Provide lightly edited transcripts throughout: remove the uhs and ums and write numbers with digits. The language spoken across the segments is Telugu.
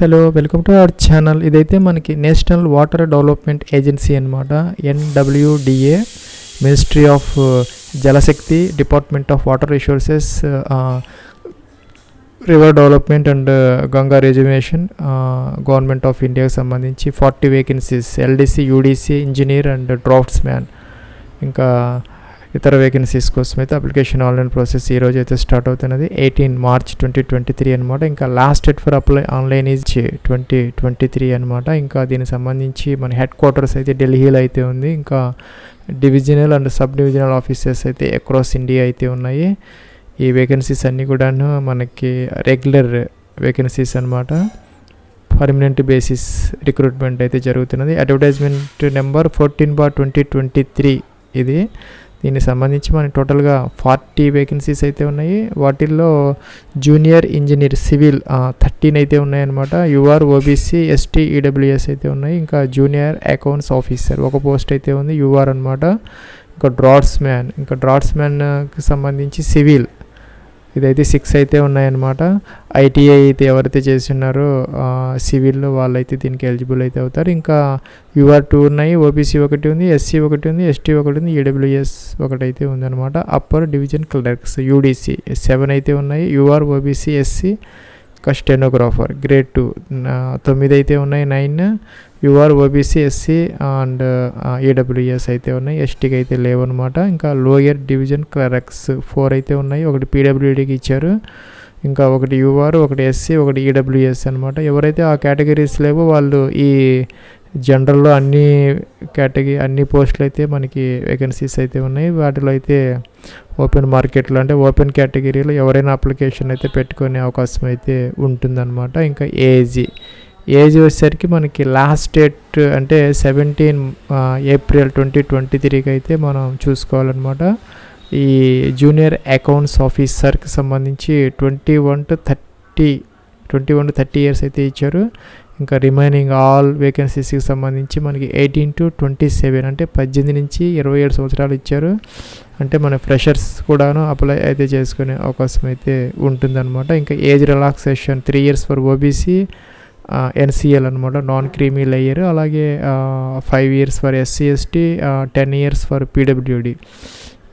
Hello welcome to our channel. ఇదైతే మనకి నేషనల్ వాటర్ డెవలప్మెంట్ ఏజెన్సీ అనమాట. NWDA, ministry of Jal Shakti, department of water resources, river development and Ganga reservation, government of ఇండియాకి సంబంధించి 40 vacancies, LDC, UDC, engineer and drafts man, ఇంకా ఇతర వేకెన్సీస్ కోసం అయితే అప్లికేషన్ ఆన్లైన్ ప్రాసెస్ ఈరోజు అయితే స్టార్ట్ అవుతున్నది. 18 మార్చ్ 2023 అనమాట. ఇంకా last date for apply online is 2023 అనమాట. ఇంకా దీనికి సంబంధించి మన హెడ్ క్వార్టర్స్ అయితే ఢిల్లీలో అయితే ఉంది. ఇంకా divisional and sub divisional offices అయితే అక్రాస్ ఇండియా అయితే ఉన్నాయి. ఈ వేకెన్సీస్ అన్నీ కూడాను మనకి రెగ్యులర్ వేకెన్సీస్ అనమాట. పర్మనెంట్ బేసిస్ రిక్రూట్మెంట్ అయితే జరుగుతున్నది. అడ్వర్టైజ్మెంట్ నెంబర్ 14/2023 ఇది. దీనికి సంబంధించి మనకి టోటల్గా 40 వేకెన్సీస్ అయితే ఉన్నాయి. వాటిల్లో జూనియర్ ఇంజనీర్ సివిల్ 13 అయితే ఉన్నాయన్నమాట. UR, OBC, ST, EWS అయితే ఉన్నాయి. ఇంకా జూనియర్ అకౌంట్స్ ఆఫీసర్ ఒక పోస్ట్ అయితే ఉంది, UR అనమాట. ఇంకా డ్రాట్స్మ్యాన్కి సంబంధించి సివిల్ ఇదైతే 6 అయితే ఉన్నాయన్నమాట. ITI అయితే ఎవరైతే చేస్తున్నారో సివిల్లో వాళ్ళైతే దీనికి ఎలిజిబుల్ అయితే అవుతారు. ఇంకా UR 2 ఉన్నాయి, OBC 1 ఉంది, SC 1 ఉంది, ST 1 ఉంది, EWS 1 అయితే ఉందన్నమాట. అప్పర్ డివిజన్ క్లర్క్స్ UDC 7 అయితే ఉన్నాయి. UR, OBC, SC, ఇంకా స్టెనోగ్రాఫర్ గ్రేడ్ 2 9 అయితే ఉన్నాయి. 9 UR, OBC, SC and EWS అయితే ఉన్నాయి. STకి అయితే లేవు అనమాట. ఇంకా లోయర్ డివిజన్ క్లర్క్స్ 4 అయితే ఉన్నాయి. ఒకటి PWDకి ఇచ్చారు. ఇంకా ఒకటి UR, ఒకటి SC, ఒకటి EWS అనమాట. ఎవరైతే ఆ కేటగిరీస్ లేవో వాళ్ళు ఈ జనరల్లో అన్ని పోస్టులు అయితే మనకి వేకెన్సీస్ అయితే ఉన్నాయి. వాటిలో అయితే ఓపెన్ మార్కెట్లో అంటే ఓపెన్ కేటగిరీలో ఎవరైనా అప్లికేషన్ అయితే పెట్టుకునే అవకాశం అయితే ఉంటుందన్నమాట. ఇంకా ఏజ్ వచ్చేసరికి మనకి లాస్ట్ డేట్ అంటే 17 ఏప్రిల్ 2023కి అయితే మనం చూసుకోవాలన్నమాట. ఈ జూనియర్ అకౌంట్స్ ఆఫీసర్కి సంబంధించి 21 to 30 ఇయర్స్ అయితే ఇచ్చారు. ఇంకా రిమైనింగ్ ఆల్ వేకెన్సీస్కి సంబంధించి మనకి 18 to 27 అంటే 18 నుంచి 27 సంవత్సరాలు ఇచ్చారు. అంటే మన ఫ్రెషర్స్ కూడాను అప్లై అయితే చేసుకునే అవకాశం అయితే ఉంటుందన్నమాట. ఇంకా age relaxation 3 years for OBC, NCL అనమాట, నాన్ క్రీమీ లేయర్. అలాగే 5 years for SC, ST, 10 years for PWD.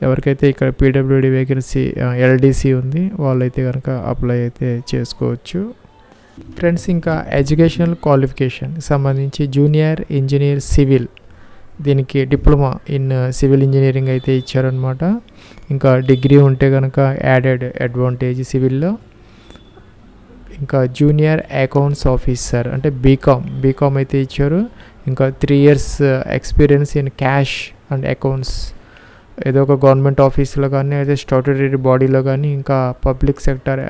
ఎవరికైతే ఇక్కడ PWD వేకెన్సీ LDC ఉంది వాళ్ళైతే కనుక అప్లై అయితే చేసుకోవచ్చు ఫ్రెండ్స్. ఇంకా ఎడ్యుకేషనల్ క్వాలిఫికేషన్ సంబంధించి జూనియర్ ఇంజనీర్ సివిల్, దీనికి డిప్లొమా ఇన్ సివిల్ ఇంజనీరింగ్ అయితే ఇచ్చారనమాట. ఇంకా డిగ్రీ ఉంటే కనుక యాడెడ్ అడ్వాంటేజ్ సివిల్లో. ఇంకా జూనియర్ అకౌంట్స్ ఆఫీసర్ అంటే బీకామ్ అయితే ఇచ్చారు. ఇంకా 3 years experience in cash and accounts, ఏదో ఒక గవర్నమెంట్ ఆఫీస్లో కానీ అయితే స్టాట్యూటరీ బాడీలో కానీ ఇంకా పబ్లిక్ సెక్టర్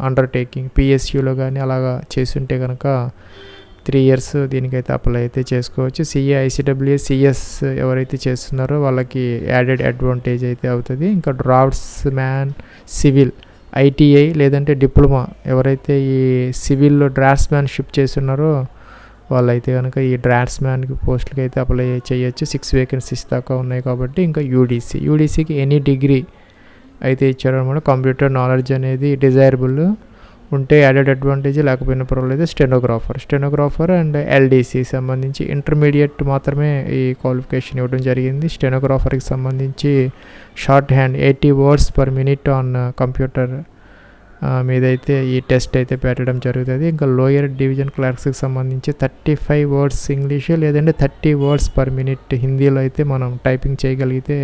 అండర్టేకింగ్ PSUలో కానీ అలాగా చేస్తుంటే కనుక 3 years దీనికైతే అప్లై అయితే చేసుకోవచ్చు. CA, ICWA, CS ఎవరైతే చేస్తున్నారో వాళ్ళకి యాడెడ్ అడ్వాంటేజ్ అయితే అవుతుంది. ఇంకా డ్రాఫ్ట్స్ మ్యాన్ సివిల్ ITI లేదంటే డిప్లొమా ఎవరైతే ఈ సివిల్లో డ్రాఫ్ట్స్మ్యాన్షిప్ చేస్తున్నారో వాళ్ళైతే కనుక ఈ డ్రాఫ్ట్స్మ్యాన్కి పోస్టులకి అయితే అప్లై చేయొచ్చు. 6 వేకెన్సీస్ దాకా ఉన్నాయి కాబట్టి. ఇంకా UDCకి ఎనీ డిగ్రీ అయితే ఇచ్చారనమాట. కంప్యూటర్ నాలెడ్జ్ అనేది డిజైరబుల్ ఉంటే యాడెడ్ అడ్వాంటేజ్, లేకపోయినా పర్వాలేదు. స్టెనోగ్రాఫర్ అండ్ LDC సంబంధించి ఇంటర్మీడియట్ మాత్రమే ఈ క్వాలిఫికేషన్ ఇవ్వడం జరిగింది. స్టెనోగ్రాఫర్కి సంబంధించి shorthand 80 words per minute on computer మీదైతే ఈ టెస్ట్ అయితే పెట్టడం జరుగుతుంది. ఇంకా లోయర్ డివిజన్ క్లర్క్స్కి సంబంధించి 35 words ఇంగ్లీష్ లేదంటే 30 words per minute హిందీలో అయితే మనం టైపింగ్ చేయగలిగితే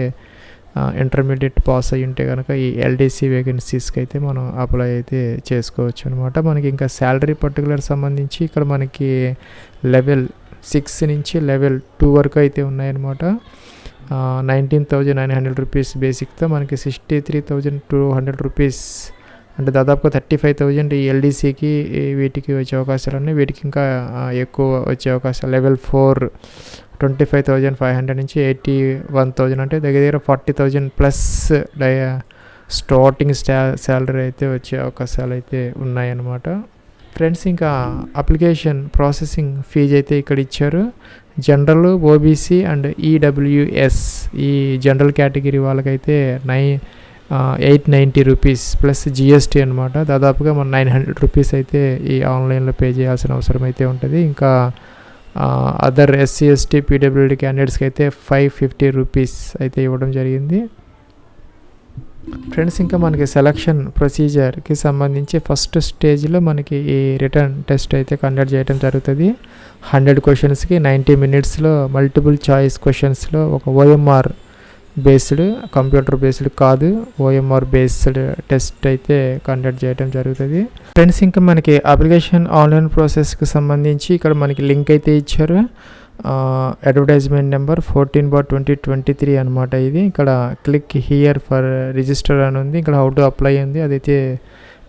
ఇంటర్మీడియట్ పాస్ అయ్యి ఉంటే కనుక ఈ LDC వేకెన్సీస్కి అయితే మనం అప్లై అయితే చేసుకోవచ్చు అనమాట. మనకి ఇంకా శాలరీ పర్టికులర్ సంబంధించి ఇక్కడ మనకి లెవెల్ 6 నుంచి లెవెల్ 2 వరకు అయితే ఉన్నాయన్నమాట. 19,900 rupees బేసిక్తో మనకి 63,200 rupees అంటే దాదాపుగా 35,000 ఈ LDCకి వీటికి వచ్చే అవకాశాలు ఉన్నాయి. వీటికి ఇంకా ఎక్కువ వచ్చే అవకాశాలు లెవెల్ 4 25,500 నుంచి 81,000 అంటే దగ్గర 40,000 ప్లస్ స్టార్టింగ్ శాలరీ అయితే వచ్చే అవకాశాలు అయితే ఉన్నాయన్నమాట ఫ్రెండ్స్. ఇంకా అప్లికేషన్ ప్రాసెసింగ్ ఫీజు అయితే ఇక్కడ ఇచ్చారు. జనరల్, OBC అండ్ EWS ఈ జనరల్ కేటగిరీ వాళ్ళకైతే ₹890 ప్లస్ జిఎస్టీ అనమాట. దాదాపుగా మనం ₹900 అయితే ఈ ఆన్లైన్లో పే చేయాల్సిన అవసరం అయితే ఉంటుంది. ఇంకా అదర్ ఎస్సీ ఎస్టీ పీడబ్ల్యూడీ క్యాండిడేట్స్కి అయితే ₹550 అయితే ఇవ్వడం జరిగింది. ఫ్రెండ్స్, ఇంకా మనకి సెలక్షన్ ప్రొసీజర్కి సంబంధించి ఫస్ట్ స్టేజ్లో మనకి ఈ రిటర్న్ టెస్ట్ అయితే కండక్ట్ చేయడం జరుగుతుంది. 100 క్వశ్చన్స్కి 90 మినిట్స్లో మల్టిపుల్ చాయిస్ క్వశ్చన్స్లో ఒక ఓఎంఆర్ బేస్డ్, కంప్యూటర్ బేస్డ్ కాదు, ఓఎంఆర్ బేస్డ్ టెస్ట్ అయితే కండక్ట్ చేయడం జరుగుతుంది. ఫ్రెండ్స్, ఇంకా మనకి అప్లికేషన్ ఆన్లైన్ ప్రాసెస్కి సంబంధించి ఇక్కడ మనకి లింక్ అయితే ఇచ్చారు. అడ్వర్టైజ్మెంట్ నెంబర్ 14/2023 అనమాట. ఇది ఇక్కడ క్లిక్ హియర్ ఫర్ రిజిస్టర్ అని ఉంది. ఇక్కడ హౌ టు అప్లై ఉంది, అదైతే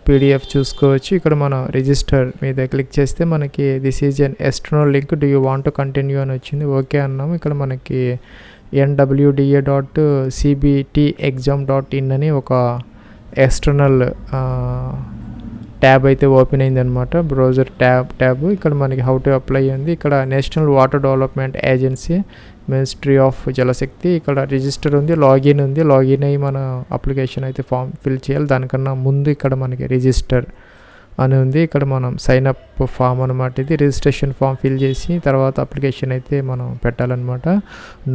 పీడిఎఫ్ చూసుకోవచ్చు. ఇక్కడ మనం రిజిస్టర్ మీద క్లిక్ చేస్తే మనకి this is an external link, do you want to continue అని వచ్చింది. ఓకే అన్నాము. ఇక్కడ మనకి NWDA.cbtexam.in అని ఒక ఎక్స్టర్నల్ ట్యాబ్ అయితే ఓపెన్ అయిందనమాట, బ్రౌజర్ ట్యాబ్. ఇక్కడ మనకి హౌ టు అప్లై ఉంది. ఇక్కడ National Water Development Agency, Ministry of Jal Shakti, ఇక్కడ రిజిస్టర్ ఉంది, లాగిన్ ఉంది. లాగిన్ అయ్యి మన అప్లికేషన్ అయితే ఫామ్ ఫిల్ చేయాలి. దానికన్నా ముందు ఇక్కడ మనకి రిజిస్టర్ అని ఉంది. ఇక్కడ మనం సైన్ అప్ ఫామ్ అనమాట. ఇది రిజిస్ట్రేషన్ ఫామ్ ఫిల్ చేసి తర్వాత అప్లికేషన్ అయితే మనం పెట్టాలన్నమాట.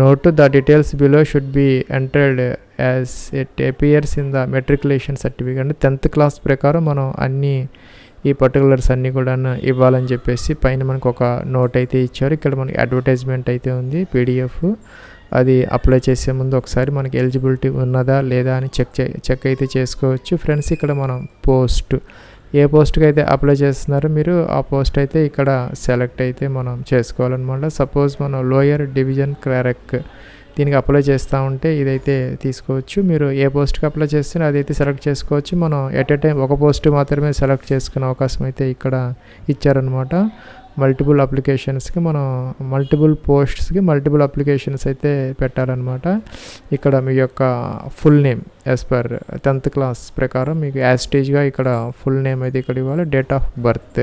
Note the details below should be entered as it appears in the matriculation certificate. అంటే 10th క్లాస్ ప్రకారం మనం అన్నీ ఈ పర్టికులర్స్ అన్నీ కూడా ఇవ్వాలని చెప్పేసి పైన మనకు ఒక నోట్ అయితే ఇచ్చారు. ఇక్కడ మనకి అడ్వర్టైజ్మెంట్ అయితే ఉంది, పీడిఎఫ్. అది అప్లై చేసే ముందు ఒకసారి మనకి ఎలిజిబిలిటీ ఉన్నదా లేదా అని చెక్ అయితే చేసుకోవచ్చు. ఫ్రెండ్స్, ఇక్కడ మనం ఏ పోస్ట్కి అయితే అప్లై చేస్తున్నారో మీరు ఆ పోస్ట్ అయితే ఇక్కడ సెలెక్ట్ అయితే మనం చేసుకోవాలన్నమాట. సపోజ్ మనం లోయర్ డివిజన్ క్లర్క్ దీనికి అప్లై చేస్తూ ఉంటే ఇదైతే తీసుకోవచ్చు. మీరు ఏ పోస్ట్కి అప్లై చేస్తే అదైతే సెలెక్ట్ చేసుకోవచ్చు. మనం ఎట్ ఏ టైం ఒక పోస్ట్ మాత్రమే సెలెక్ట్ చేసుకునే అవకాశం అయితే ఇక్కడ ఇచ్చారనమాట. మల్టిపుల్ అప్లికేషన్స్కి మనం మల్టిపుల్ పోస్ట్స్కి మల్టిపుల్ అప్లికేషన్స్ అయితే పెట్టాలన్నమాట. ఇక్కడ మీ యొక్క full name as per 10th class ప్రకారం మీకు యాస్టేజ్గా ఇక్కడ ఫుల్ నేమ్ అయితే ఇక్కడ ఇవ్వాలి. డేట్ ఆఫ్ బర్త్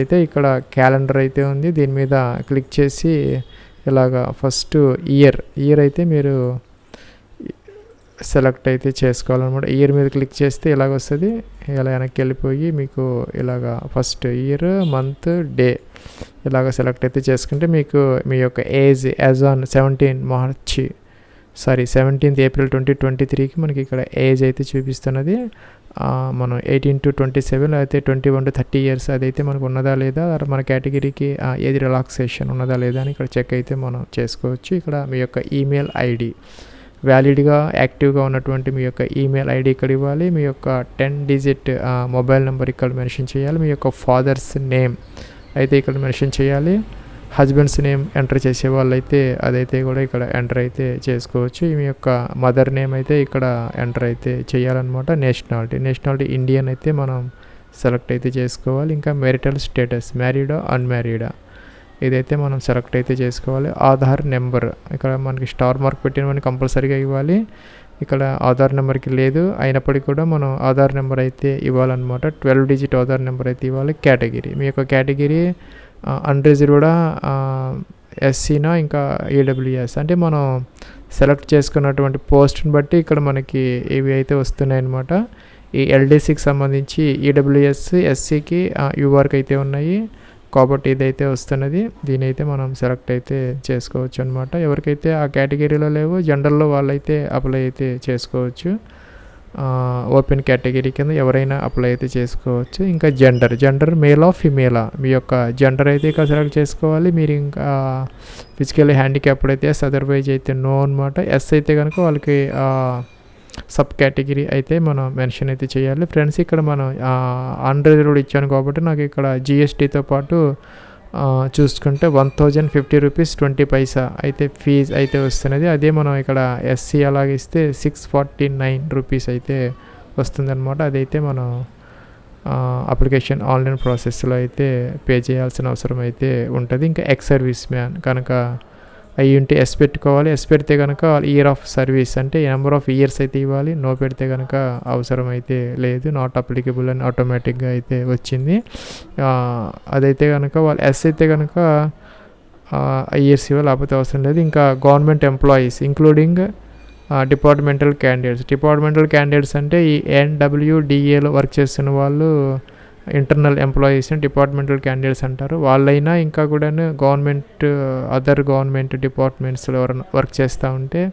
అయితే ఇక్కడ క్యాలెండర్ అయితే ఉంది. దీని మీద క్లిక్ చేసి ఇలాగా ఫస్ట్ ఇయర్ అయితే మీరు సెలెక్ట్ అయితే చేసుకోవాలన్నమాట. ఇయర్ మీద క్లిక్ చేస్తే ఇలాగ వస్తుంది. ఇలా వెనక్కి వెళ్ళిపోయి మీకు ఇలాగా ఫస్ట్ ఇయర్, మంత్, డే ఇలాగ సెలెక్ట్ అయితే చేసుకుంటే మీకు మీ యొక్క age as on 17th April 2023కి మనకి ఇక్కడ ఏజ్ అయితే చూపిస్తున్నది. మనం 18 to 27 అయితే 21 to 30 ఇయర్స్ అదైతే మనకు ఉన్నదా లేదా, మన కేటగిరీకి ఏది రిలాక్సేషన్ ఉన్నదా లేదా అని ఇక్కడ చెక్ అయితే మనం చేసుకోవచ్చు. ఇక్కడ మీ యొక్క ఈమెయిల్ ఐడి వ్యాలిడ్గా యాక్టివ్గా ఉన్నటువంటి మీ యొక్క ఈమెయిల్ ఐడి ఇక్కడ ఇవ్వాలి. మీ యొక్క 10 digit మొబైల్ నెంబర్ ఇక్కడ మెన్షన్ చేయాలి. మీ యొక్క ఫాదర్స్ నేమ్ అయితే ఇక్కడ మెన్షన్ చేయాలి. హస్బెండ్స్ నేమ్ ఎంటర్ చేసే వాళ్ళు అయితే అదైతే కూడా ఇక్కడ ఎంటర్ అయితే చేసుకోవచ్చు. మీ యొక్క మదర్ నేమ్ అయితే ఇక్కడ ఎంటర్ అయితే చేయాలన్నమాట. నేషనాలిటీ ఇండియన్ అయితే మనం సెలెక్ట్ అయితే చేసుకోవాలి. ఇంకా మ్యారిటల్ స్టేటస్ మ్యారీడా అన్మ్యారీడా ఇదైతే మనం సెలెక్ట్ అయితే చేసుకోవాలి. ఆధార్ నెంబర్ ఇక్కడ మనకి స్టార్ మార్క్ పెట్టినవన్నీ కంపల్సరీగా ఇవ్వాలి. ఇక్కడ ఆధార్ నెంబర్కి లేదు అయినప్పటికీ కూడా మనం ఆధార్ నెంబర్ అయితే ఇవ్వాలన్నమాట. 12 digit ఆధార్ నెంబర్ అయితే ఇవ్వాలి. కేటగిరీ మీ యొక్క కేటగిరీ అన్రిజర్వ్డా, ఎస్సీనా, ఇంకా ఈడబ్ల్యూఎస్ అంటే మనం సెలెక్ట్ చేసుకున్నటువంటి పోస్ట్ని బట్టి ఇక్కడ మనకి ఇవి అయితే వస్తున్నాయి అన్నమాట. ఈ ఎల్డీసీకి సంబంధించి ఈడబ్ల్యూఎస్, ఎస్సీకి యూఆర్కి అయితే ఉన్నాయి కాబట్టి ఇదైతే వస్తున్నది. దీని అయితే మనం సెలెక్ట్ అయితే చేసుకోవచ్చు అనమాట. ఎవరికైతే ఆ కేటగిరీలో లేవో జనరల్లో వాళ్ళైతే అప్లై అయితే చేసుకోవచ్చు. ఓపెన్ కేటగిరీ కింద ఎవరైనా అప్లై అయితే చేసుకోవచ్చు. ఇంకా జెండర్ మేలా ఫిమేలా మీ యొక్క జెండర్ అయితే ఇక్కడ సెలెక్ట్ చేసుకోవాలి. మీరు ఇంకా ఫిజికల్లీ హ్యాండిక్యాప్డ్ అయితే ఎస్, అదర్వైజ్ అయితే నో అనమాట. ఎస్ అయితే కనుక వాళ్ళకి సబ్ కేటగిరీ అయితే మనం మెన్షన్ అయితే చేయాలి. ఫ్రెండ్స్, ఇక్కడ మనం అన్రిజర్వ్డ్ ఇచ్చాను కాబట్టి నాకు ఇక్కడ జిఎస్టీతో పాటు చూసుకుంటే ₹1050.20 అయితే ఫీజ్ అయితే వస్తున్నది. అదే మనం ఇక్కడ ఎస్సీ అలాగే ఇస్తే ₹649 అయితే వస్తుందన్నమాట. అదైతే మనం అప్లికేషన్ ఆన్లైన్ ప్రాసెస్లో అయితే పే చేయాల్సిన అవసరం అయితే ఉంటుంది. ఇంకా ఎక్స్ సర్వీస్ మ్యాన్ కనుక అవి ఉంటే ఎస్ పెట్టుకోవాలి. ఎస్ పెడితే కనుక ఇయర్ ఆఫ్ సర్వీస్ అంటే నెంబర్ ఆఫ్ ఇయర్స్ అయితే ఇవ్వాలి. నో పెడితే కనుక అవసరం అయితే లేదు, నాట్ అప్లికబుల్ అని ఆటోమేటిక్గా అయితే వచ్చింది. అదైతే కనుక వాళ్ళు ఎస్ అయితే కనుక ఇయర్స్ ఇవ్వాలి, లేకపోతే అవసరం లేదు. ఇంకా government employees including departmental candidates అంటే ఈ NWDAలో వర్క్ చేస్తున్న వాళ్ళు ఇంటర్నల్ ఎంప్లాయీస్ని డిపార్ట్మెంటల్ క్యాండిడేట్స్ అంటారు. వాళ్ళైనా ఇంకా కూడా అదర్ గవర్నమెంట్ డిపార్ట్మెంట్స్లో ఎవరైనా వర్క్ చేస్తూ ఉంటే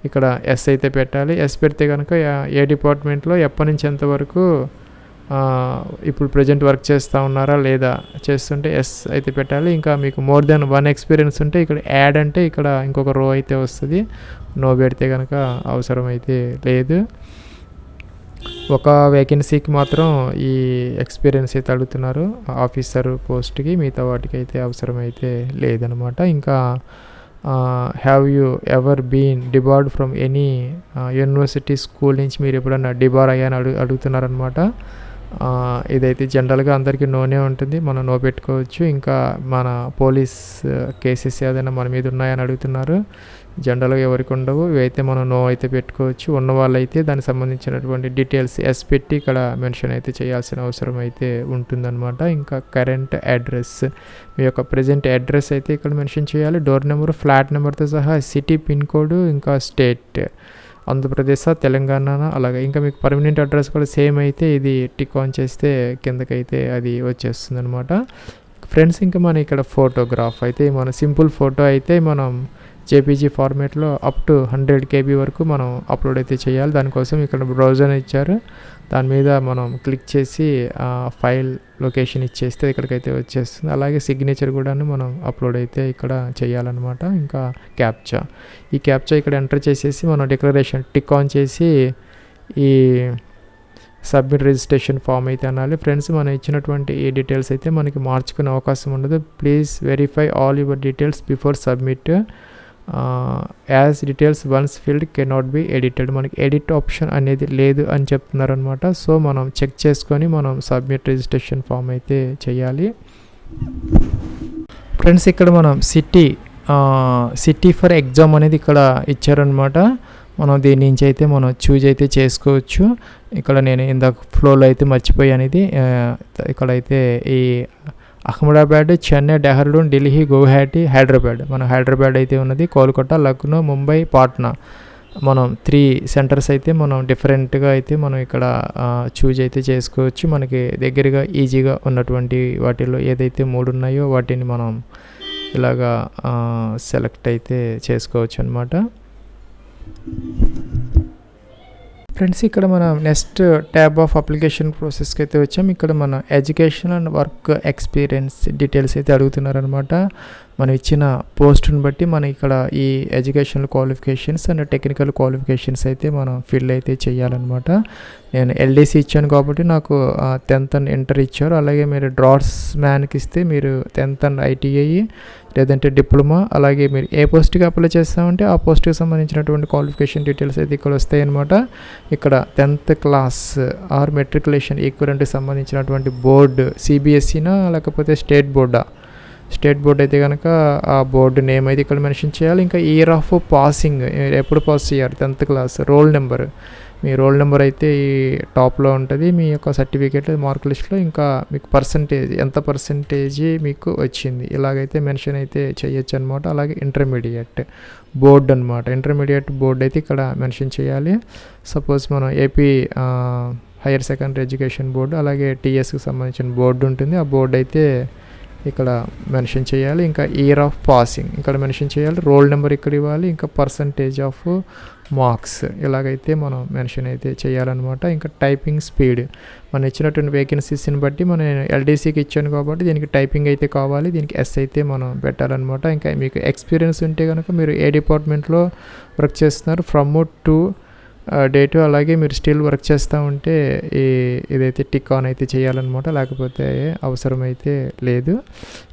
ఇక్కడ ఎస్ అయితే పెట్టాలి. ఎస్ పెడితే కనుక ఏ డిపార్ట్మెంట్లో ఎప్పటి నుంచి ఎంతవరకు ఇప్పుడు ప్రజెంట్ వర్క్ చేస్తూ ఉన్నారా లేదా చేస్తుంటే ఎస్ అయితే పెట్టాలి. ఇంకా మీకు మోర్ దెన్ 1 ఎక్స్పీరియన్స్ ఉంటే ఇక్కడ యాడ్ అంటే ఇక్కడ ఇంకొక రో అయితే వస్తుంది. నో పెడితే కనుక అవసరం అయితే లేదు. ఒక వేకెన్సీకి మాత్రం ఈ ఎక్స్పీరియన్స్ అయితే అడుగుతున్నారు ఆఫీసర్ పోస్ట్కి, మిగతా వాటికి అయితే అవసరం అయితే లేదనమాట. ఇంకా have you ever been debarred from any university school నుంచి మీరు ఎప్పుడన్నా డిబార్ అయ్యాని అడుగుతున్నారనమాట. ఇదైతే జనరల్గా అందరికీ నోనే ఉంటుంది, మనం నో పెట్టుకోవచ్చు. ఇంకా మన పోలీస్ కేసెస్ ఏదైనా మన మీద ఉన్నాయని అడుగుతున్నారు, జనరల్గా ఎవరికి ఉండవు. ఇవైతే మనం నో అయితే పెట్టుకోవచ్చు. ఉన్న వాళ్ళైతే దానికి సంబంధించినటువంటి డీటెయిల్స్ ఎస్ పెట్టి ఇక్కడ మెన్షన్ అయితే చేయాల్సిన అవసరం అయితే ఉంటుందన్నమాట. ఇంకా కరెంట్ అడ్రస్, మీ యొక్క ప్రజెంట్ అడ్రస్ అయితే ఇక్కడ మెన్షన్ చేయాలి. డోర్ నెంబర్, ఫ్లాట్ నెంబర్తో సహా, సిటీ పిన్ కోడ్, ఇంకా స్టేట్ ఆంధ్రప్రదేశ్, తెలంగాణ, అలాగే ఇంకా మీకు పర్మనెంట్ అడ్రస్ కూడా సేమ్ అయితే ఇది టిక్ ఆన్ చేస్తే కిందకైతే అది వచ్చేస్తుంది అనమాట. ఫ్రెండ్స్, ఇంకా మనం ఇక్కడ ఫోటోగ్రాఫ్ అయితే మన సింపుల్ ఫోటో అయితే మనం జేపీజీ ఫార్మేట్లో అప్ టు 100 KB వరకు మనం అప్లోడ్ అయితే చేయాలి. దానికోసం ఇక్కడ బ్రౌజర్ ఇచ్చారు, దాని మీద మనం క్లిక్ చేసి ఫైల్ లొకేషన్ ఇచ్చేస్తే ఇక్కడికైతే వచ్చేస్తుంది. అలాగే సిగ్నేచర్ కూడా మనం అప్లోడ్ అయితే ఇక్కడ చేయాలన్నమాట. ఇంకా ఈ క్యాప్చా ఇక్కడ ఎంటర్ చేసేసి మనం డిక్లరేషన్ టిక్ ఆన్ చేసి ఈ సబ్మిట్ రిజిస్ట్రేషన్ ఫామ్ అయితే అనాలి. ఫ్రెండ్స్, మనం ఇచ్చినటువంటి ఈ డీటెయిల్స్ అయితే మనకి మార్చుకునే అవకాశం ఉండదు. Please verify all your details before submit as details once field cannot be edited. మనకి ఎడిట్ ఆప్షన్ అనేది లేదు అని చెప్తున్నారనమాట. సో మనం చెక్ చేసుకొని మనం సబ్మిట్ రిజిస్ట్రేషన్ ఫామ్ అయితే చేయాలి. ఫ్రెండ్స్, ఇక్కడ మనం సిటీ ఫర్ ఎగ్జామ్ అనేది ఇక్కడ ఇచ్చారనమాట. మనం దీని నుంచి అయితే మనం చూజ్ అయితే చేసుకోవచ్చు. ఇక్కడ నేను ఇందాక ఫ్లోలో అయితే మర్చిపోయాను, ఇది ఇక్కడైతే ఈ అహ్మదాబాద్, చెన్నై, డెహ్రాడూన్, ఢిల్లీ, గౌహాటి, హైదరాబాద్, మన హైదరాబాద్ అయితే ఉన్నది, కోల్కతా, లక్నో, ముంబై, పాట్నా, మనం 3 సెంటర్స్ అయితే మనం డిఫరెంట్గా అయితే మనం ఇక్కడ చూజ్ అయితే చేసుకోవచ్చు. మనకి దగ్గరగా ఈజీగా ఉన్నటువంటి వాటిల్లో ఏదైతే 3 ఉన్నాయో వాటిని మనం ఇలాగా సెలెక్ట్ అయితే చేసుకోవచ్చు అనమాట. ఫ్రెండ్స్, ఇక్కడ మనం నెక్స్ట్ ట్యాబ్ ఆఫ్ అప్లికేషన్ ప్రాసెస్కి అయితే వచ్చాం. ఇక్కడ మన education and work experience details అయితే అడుగుతున్నారనమాట. మనం ఇచ్చిన పోస్ట్ని బట్టి మనం ఇక్కడ ఈ educational qualifications and technical qualifications అయితే మనం ఫిల్ అయితే చేయాలన్నమాట. నేను LDC ఇచ్చాను కాబట్టి నాకు 10th అండ్ ఇంటర్ ఇచ్చారు. అలాగే మీరు డ్రాట్స్ మ్యాన్కి ఇస్తే మీరు 10th అండ్ ITI లేదంటే డిప్లొమా, అలాగే మీరు ఏ పోస్ట్కి అప్లై చేస్తామంటే ఆ పోస్ట్కి సంబంధించినటువంటి క్వాలిఫికేషన్ డీటెయిల్స్ అయితే ఇక్కడ వస్తాయి అన్నమాట. ఇక్కడ 10th క్లాస్ ఆర్ మెట్రికులేషన్ ఈక్వలెంట్కి సంబంధించినటువంటి బోర్డు CBSEనా లేకపోతే స్టేట్ బోర్డ్ అయితే కనుక ఆ బోర్డు నేమ్ అయితే ఇక్కడ మెన్షన్ చేయాలి. ఇంకా ఇయర్ ఆఫ్ పాసింగ్, ఎప్పుడు పాస్ చేయాలి, 10th క్లాస్, రోల్ నెంబర్, మీ రోల్ నెంబర్ అయితే ఈ టాప్లో ఉంటుంది మీ యొక్క సర్టిఫికేట్ మార్క్ లిస్ట్లో. ఇంకా మీకు ఎంత పర్సంటేజ్ మీకు వచ్చింది ఇలాగైతే మెన్షన్ అయితే చేయొచ్చు అనమాట. అలాగే ఇంటర్మీడియట్ బోర్డు అయితే ఇక్కడ మెన్షన్ చేయాలి. సపోజ్ మనం AP higher secondary education board, అలాగే TSకి సంబంధించిన బోర్డు ఉంటుంది, ఆ బోర్డు అయితే ఇక్కడ మెన్షన్ చేయాలి. ఇంకా ఇయర్ ఆఫ్ పాసింగ్ ఇక్కడ మెన్షన్ చేయాలి, రోల్ నెంబర్ ఇక్కడ ఇవ్వాలి, ఇంకా పర్సంటేజ్ ఆఫ్ మార్క్స్ ఇలాగైతే మనం మెన్షన్ అయితే చేయాలన్నమాట. ఇంకా టైపింగ్ స్పీడ్, మనం ఇచ్చినటువంటి వేకెన్సీస్ని బట్టి మనం LDCకి ఇచ్చాను కాబట్టి దీనికి టైపింగ్ అయితే కావాలి, దీనికి S అయితే మనం పెట్టాలన్నమాట. ఇంకా మీకు ఎక్స్పీరియన్స్ ఉంటే కనుక మీరు ఏ డిపార్ట్మెంట్లో వర్క్ చేస్తున్నారు ఫ్రమ్ టు డేటు, అలాగే మీరు స్టిల్ వర్క్ చేస్తూ ఉంటే ఇదైతే టిక్ ఆన్ అయితే చేయాలన్నమాట, లేకపోతే అవసరం అయితే లేదు.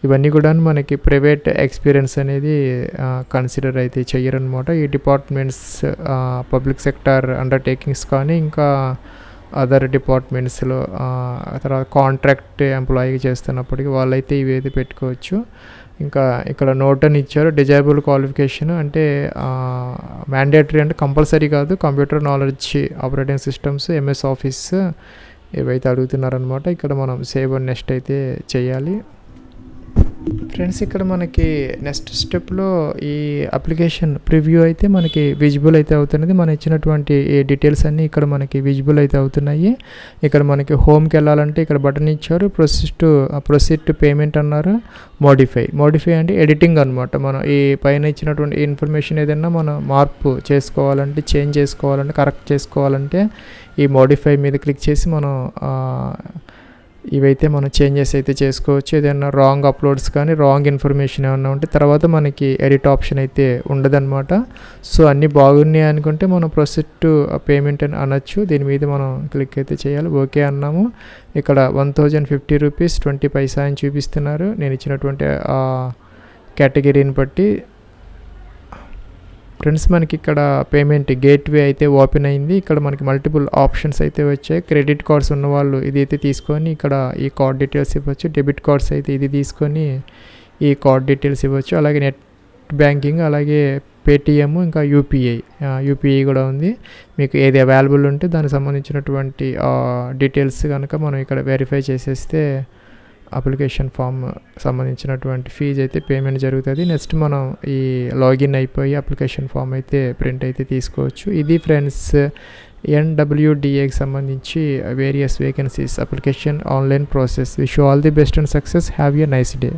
ఇవన్నీ కూడా మనకి ప్రైవేట్ ఎక్స్పీరియన్స్ అనేది కన్సిడర్ అయితే చేయరనమాట. ఈ డిపార్ట్మెంట్స్ పబ్లిక్ సెక్టార్ అండర్టేకింగ్స్ కానీ ఇంకా అదర్ డిపార్ట్మెంట్స్లో తర్వాత కాంట్రాక్ట్ ఎంప్లాయీ చేస్తున్నప్పటికీ వాళ్ళైతే ఇవి అయితే పెట్టుకోవచ్చు. ఇంకా ఇక్కడ నోట్ అని ఇచ్చారు, డిజైబుల్ క్వాలిఫికేషన్ అంటే మ్యాండేటరీ అంటే కంపల్సరీ కాదు, computer knowledge, operating systems, MS office ఇవైతే అడుగుతున్నారనమాట. ఇక్కడ మనం సేవ్ అండ్ నెక్స్ట్ అయితే చేయాలి. ఫ్రెండ్స్ ఇక్కడ మనకి నెక్స్ట్ స్టెప్లో ఈ అప్లికేషన్ ప్రివ్యూ అయితే మనకి విజిబుల్ అయితే అవుతున్నది. మనం ఇచ్చినటువంటి ఈ డీటెయిల్స్ అన్నీ ఇక్కడ మనకి విజిబుల్ అయితే అవుతున్నాయి. ఇక్కడ మనకి హోమ్కి వెళ్ళాలంటే ఇక్కడ బటన్ ఇచ్చారు, ప్రొసీడ్ టు పేమెంట్ అన్నారు. మోడిఫై అంటే ఎడిటింగ్ అనమాట. మనం ఈ పైన ఇచ్చినటువంటి ఇన్ఫర్మేషన్ ఏదైనా మనం మార్పు చేసుకోవాలంటే, చేంజ్ చేసుకోవాలంటే, కరెక్ట్ చేసుకోవాలంటే ఈ మోడిఫై మీద క్లిక్ చేసి మనం ఇవైతే మనం చేంజెస్ అయితే చేసుకోవచ్చు. ఏదైనా రాంగ్ అప్లోడ్స్ కానీ రాంగ్ ఇన్ఫర్మేషన్ ఏమన్నా ఉంటే తర్వాత మనకి ఎడిట్ ఆప్షన్ అయితే ఉండదన్నమాట. సో అన్నీ బాగున్నాయి అనుకుంటే మనం ప్రొసీడ్ టు పేమెంట్ అని అనొచ్చు. దీని మీద మనం క్లిక్ అయితే చేయాలి. ఓకే అన్నాము. ఇక్కడ 1050 రూపీస్ 20 పైసా అని చూపిస్తున్నారు నేను ఇచ్చినటువంటి కేటగిరీని బట్టి. ఫ్రెండ్స్ మనకి ఇక్కడ పేమెంట్ గేట్వే అయితే ఓపెన్ అయింది. ఇక్కడ మనకి మల్టిపుల్ ఆప్షన్స్ అయితే వచ్చాయి. క్రెడిట్ కార్డ్స్ ఉన్నవాళ్ళు ఇది అయితే తీసుకొని ఇక్కడ ఈ కార్డ్ డీటెయిల్స్ ఇవ్వచ్చు. డెబిట్ కార్డ్స్ అయితే ఇది తీసుకొని ఈ కార్డ్ డీటెయిల్స్ ఇవ్వచ్చు. అలాగే నెట్ బ్యాంకింగ్, అలాగే పేటిఎం, ఇంకా యూపీఐ కూడా ఉంది. మీకు ఏది అవైలబుల్ ఉంటే దానికి సంబంధించినటువంటి డీటెయిల్స్ కనుక మనం ఇక్కడ వెరిఫై చేసేస్తే అప్లికేషన్ ఫామ్ సంబంధించినటువంటి ఫీజు అయితే పేమెంట్ జరుగుతుంది. నెక్స్ట్ మనం ఈ లాగిన్ అయిపోయి అప్లికేషన్ ఫామ్ అయితే ప్రింట్ అయితే తీసుకోవచ్చు. ఇది ఫ్రెండ్స్ NWDAకి సంబంధించి various vacancies application online process. Wish you all the best and success. Have a nice day.